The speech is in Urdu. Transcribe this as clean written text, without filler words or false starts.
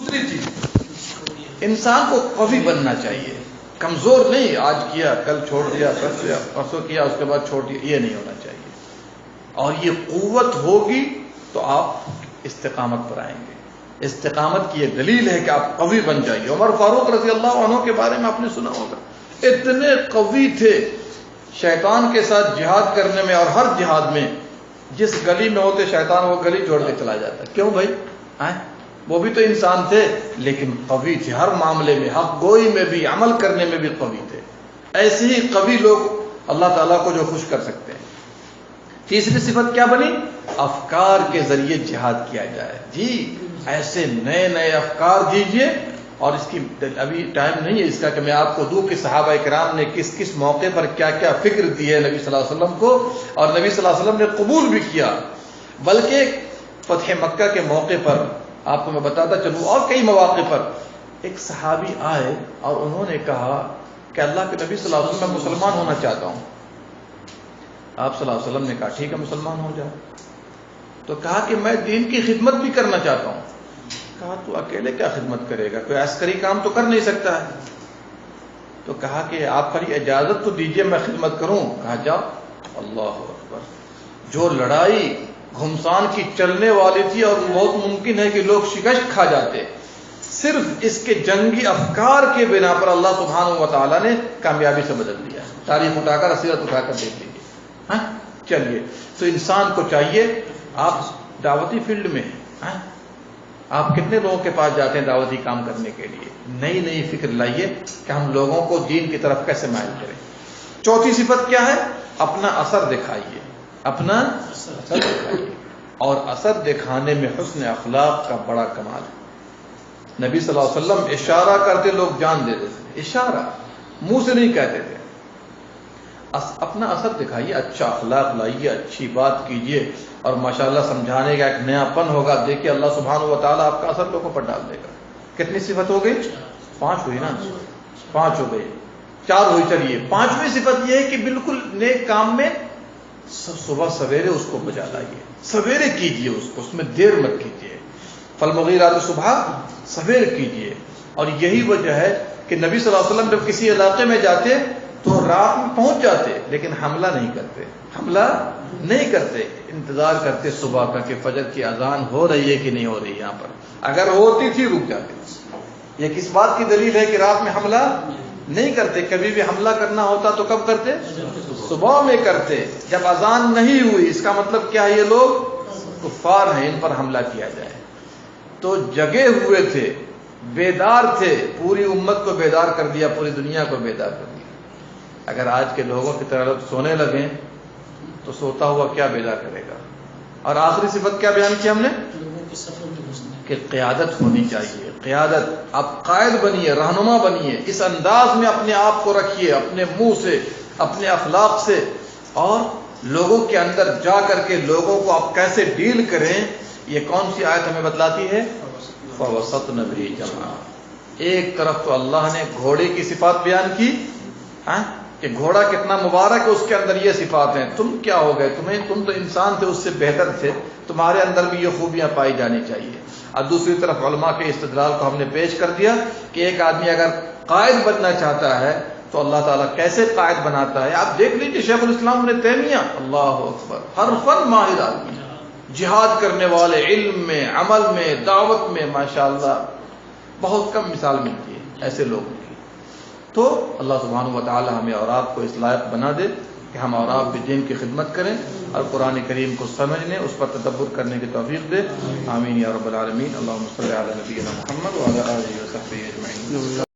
دوسری چیز انسان کو قوی بننا چاہیے، کمزور نہیں، آج کیا کل چھوڑ دیا، پرسوں کیا اس کے بعد چھوڑ دیا، یہ نہیں ہونا چاہیے. اور یہ قوت ہوگی تو آپ استقامت پر آئیں گے. استقامت کی یہ دلیل ہے کہ آپ قوی بن جائیے. عمر فاروق رضی اللہ عنہ کے بارے میں آپ نے سنا ہوگا، اتنے قوی تھے شیطان کے ساتھ جہاد کرنے میں، اور ہر جہاد میں جس گلی میں ہوتے شیطان وہ گلی چھوڑ کے چلا جاتا. کیوں بھائی؟ وہ بھی تو انسان تھے لیکن قوی تھے، ہر معاملے میں، حق گوئی میں بھی، عمل کرنے میں بھی قوی تھے. ایسے ہی قوی لوگ اللہ تعالیٰ کو جو خوش کر سکتے ہیں. تیسری صفت کیا بنی؟ افکار کے ذریعے جہاد کیا جائے. جی ایسے نئے نئے افکار دیجئے، اور اس کی ابھی ٹائم نہیں ہے اس کا کہ میں آپ کو دوں کہ صحابہ کرام نے کس کس موقع پر کیا کیا فکر دی ہے نبی صلی اللہ علیہ وسلم کو، اور نبی صلی اللہ علیہ وسلم نے قبول بھی کیا. بلکہ فتح مکہ کے موقع پر آپ کو میں بتاتا چلوں، اور کئی مواقع پر ایک صحابی آئے اور انہوں نے کہا کہ اللہ کے نبی صلی اللہ علیہ وسلم میں مسلمان ہونا چاہتا ہوں. آپ صلی اللہ علیہ وسلم نے کہا ٹھیک ہے مسلمان ہو جائے. تو کہا کہ میں دین کی خدمت بھی کرنا چاہتا ہوں. کہا تو اکیلے کیا خدمت کرے گا، کوئی عسکری کام تو کر نہیں سکتا ہے. تو کہا کہ آپ پر اجازت تو دیجئے میں خدمت کروں. کہا جاؤ. اللہ اکبر. جو لڑائی گھمسان کی چلنے والی تھی اور بہت ممکن ہے کہ لوگ شکست کھا جاتے، صرف اس کے جنگی افکار کے بنا پر اللہ سبحانہ و تعالیٰ نے کامیابی سے بدل دیا. تاریخ اٹھا کر، سیرت اٹھا کر دیکھ لیجیے. ہاں چلیے، تو انسان کو چاہیے، آپ دعوتی فیلڈ میں ہیں، آپ کتنے لوگوں کے پاس جاتے ہیں دعوتی کام کرنے کے لیے، نئی نئی فکر لائیے کہ ہم لوگوں کو دین کی طرف کیسے مائل کریں. چوتھی صفت کیا ہے؟ اپنا اثر دکھائیے. اپنا اثر دکھائیے، اور اثر دکھانے میں حسن اخلاق کا بڑا کمال ہے. نبی صلی اللہ علیہ وسلم اشارہ کرتے لوگ جان دیتے تھے، اشارہ، منہ سے نہیں کہتے تھے. اپنا اثر دکھائیے، اچھا اخلاق لائیے، اچھی بات کیجیے، اور ماشاءاللہ سمجھانے کا ایک نیا پن ہوگا. دیکھیے اللہ سبحانہ و تعالیٰ آپ کا اثر لوگوں پر ڈال دے گا. کتنی صفت ہو گئی؟ 5 ہوئی نا، 5 ہو گئی، 4 ہوئی. چلیے پانچویں صفت یہ ہے کہ بالکل نیک کام میں صبح سویرے اس کو بجا لائیے. سویرے کیجیے اس میں دیر مت کیجیے. فالمغیرات صبح، سویرے کیجیے. اور یہی وجہ ہے کہ نبی صلی اللہ علیہ وسلم جب کسی علاقے میں جاتے تو رات میں پہنچ جاتے، لیکن حملہ نہیں کرتے. حملہ نہیں کرتے، انتظار کرتے صبح کا کہ فجر کی اذان ہو رہی ہے کہ نہیں ہو رہی. یہاں پر اگر ہوتی تھی رک جاتے. یہ کس بات کی دلیل ہے کہ رات میں حملہ نہیں کرتے؟ کبھی بھی حملہ کرنا ہوتا تو کب کرتے؟ صبح میں کرتے، جب اذان نہیں ہوئی. اس کا مطلب کیا ہے؟ یہ لوگ کفار ہیں، ان پر حملہ کیا جائے. تو جگے ہوئے تھے، بیدار تھے، پوری امت کو بیدار کر دیا، پوری دنیا کو بیدار کر دیا. اگر آج کے لوگوں کی طرح لوگ سونے لگیں تو سوتا ہوا کیا بیدار کرے گا؟ اور آخری صفت کیا بیان کی ہم نے؟ کہ قیادت ہونی چاہیے. قیادت، آپ قائد بنیے، رہنما بنیے. اس انداز میں اپنے آپ کو رکھیے، اپنے منہ سے، اپنے اخلاق سے، اور لوگوں کے اندر جا کر کے لوگوں کو آپ کیسے ڈیل کریں. یہ کون سی آیت ہمیں بتلاتی ہے؟ فَوَسَطْنَ بِهِ جَمْعًا. ایک طرف تو اللہ نے گھوڑے کی صفات بیان کی کہ گھوڑا کتنا مبارک ہے، اس کے اندر یہ صفات ہیں. تم کیا ہو گئے؟ تم تو انسان تھے، اس سے بہتر تھے، تمہارے اندر بھی یہ خوبیاں پائی جانی چاہیے. اور دوسری طرف علماء کے استدلال کو ہم نے پیش کر دیا کہ ایک آدمی اگر قائد بننا چاہتا ہے تو اللہ تعالیٰ کیسے قائد بناتا ہے. آپ دیکھ لیجیے شیخ الاسلام ابن تیمیہ، اللہ اکبر، ہر فن ماہر آدمی، جہاد کرنے والے، علم میں، عمل میں، دعوت میں، ماشاءاللہ بہت کم مثال ملتی ہے ایسے لوگوں کی. تو اللہ سبحانہ و تعالی ہمیں اور آپ کو اس لائق بنا دے کہ ہم اور آپ بھی دین کی خدمت کریں اور قرآن کریم کو سمجھنے، اس پر تدبر کرنے کی توفیق دے. آمین یا رب العالمین. اللہم صلی علی نبینا محمد وعلی آلہ وصحبہ اجمعین.